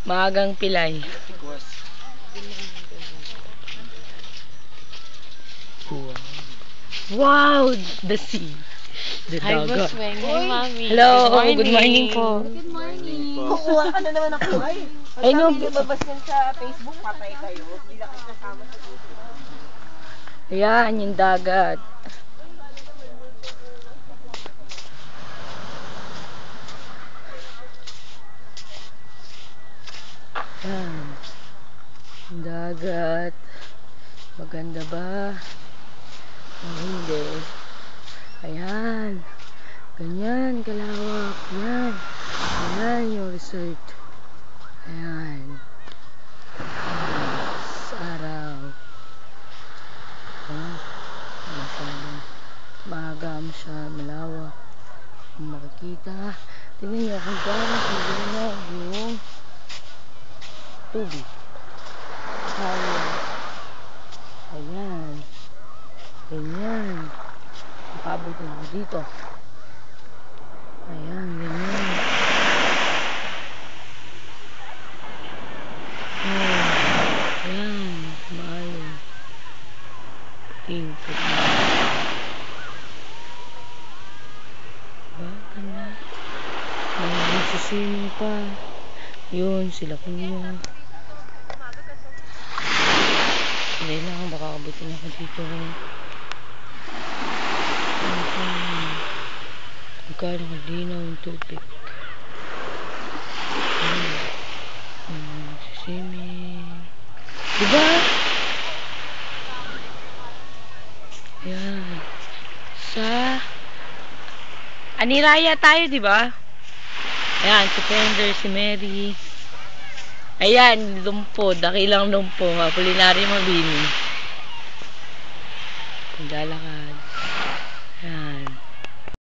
Maagang pilay. Wow! The sea. The Hi, dagat. Bossweng. Hi, Mami. Hello! Good morning po. Good morning. Kukuha ka na naman ng kulay. Ay, no. Pagka may lumabas yan sa Facebook, patay kayo. Hindi na kayo kasama sa Facebook. Ayan, yung dagat. Ayan. Yung dagat. Maganda ba? O hindi. Ayan. Ganyan, kalawak. Ayan. Ayan yung resort. Ayan. Sa araw. Ayan. Masyadong maagam siya, malawak. Kung makikita, tingnan niyo kung gano'n kagano yung tubig. Ayan. Ganyan. Makabot na dito. Ayan, ganyan. Ayan, maayo. Puting. Baka na. May nagsisining pa. Yun, sila kuya. Hindi lang, baka kabutin ako dito. Magkano kalinaw yung tubig. Nagsisining. Diba? Ayan. Sa Aniraya tayo, diba? Ayan, si Fender, si Mary. Ayan, lumpo. Dakilang lumpo. Apolinary Mabini. Paglalakad. Ayan.